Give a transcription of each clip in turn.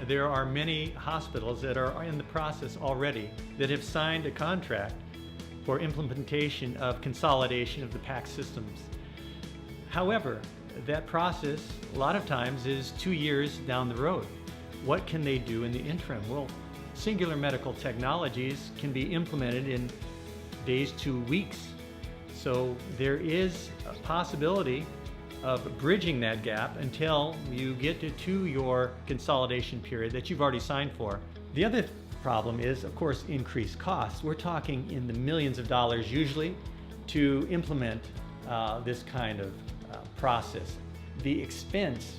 there are many hospitals that are in the process already that have signed a contract for implementation of consolidation of the PACS systems. However, that process a lot of times is 2 years down the road. What can they do in the interim? Well, singular medical technologies can be implemented in days to weeks. So there is a possibility of bridging that gap until you get to your consolidation period that you've already signed for. The other problem is, of course, increased costs. We're talking in the millions of dollars usually to implement this kind of process. The expense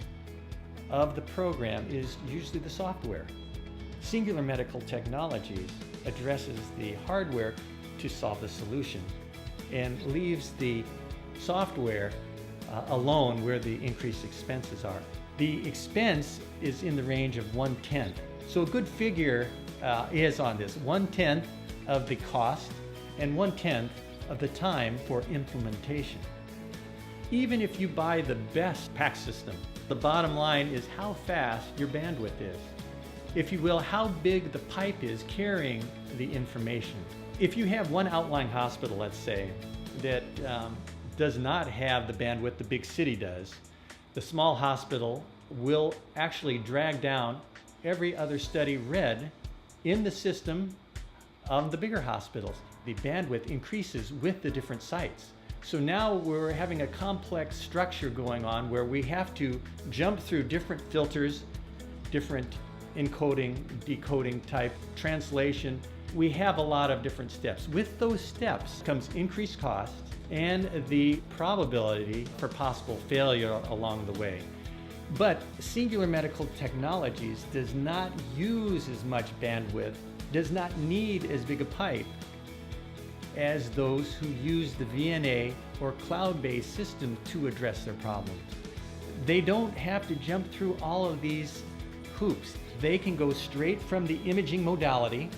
of the program is usually the software. Singular Medical Technologies addresses the hardware to solve the solution and leaves the software alone where the increased expenses are. The expense is in the range of 1/10. So a good figure is on this, 1/10 of the cost and 1/10 of the time for implementation. Even if you buy the best PACS system, the bottom line is how fast your bandwidth is. If you will, how big the pipe is carrying the information. If you have one outlying hospital, let's say, that does not have the bandwidth the big city does, the small hospital will actually drag down every other study read in the system of the bigger hospitals. The bandwidth increases with the different sites. So now we're having a complex structure going on where we have to jump through different filters, different encoding, decoding type, translation. We have a lot of different steps. With those steps comes increased cost and the probability for possible failure along the way. But Singular Medical Technologies does not use as much bandwidth, does not need as big a pipe as those who use the VNA or cloud-based system to address their problems. They don't have to jump through all of these hoops. They can go straight from the imaging modality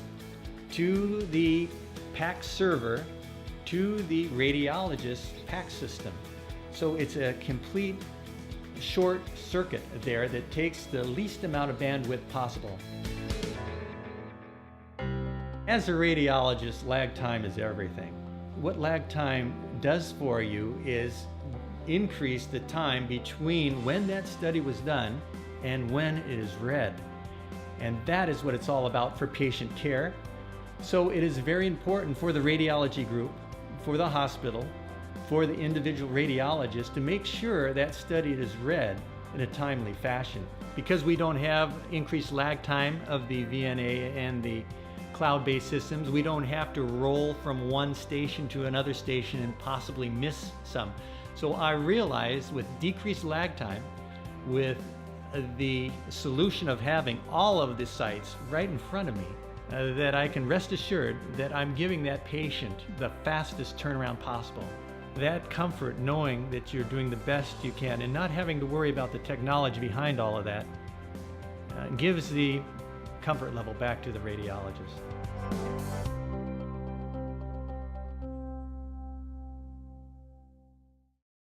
to the PACS server to the radiologist's PACS system. So it's a complete short circuit there that takes the least amount of bandwidth possible. As a radiologist, lag time is everything. What lag time does for you is increase the time between when that study was done and when it is read. And that is what it's all about for patient care. So it is very important for the radiology group, for the hospital, for the individual radiologist to make sure that study is read in a timely fashion. Because we don't have increased lag time of the VNA and the cloud-based systems, we don't have to roll from one station to another station and possibly miss some. So I realized with decreased lag time, with the solution of having all of the sites right in front of me, that I can rest assured that I'm giving that patient the fastest turnaround possible. That comfort knowing that you're doing the best you can and not having to worry about the technology behind all of that gives the comfort level back to the radiologist.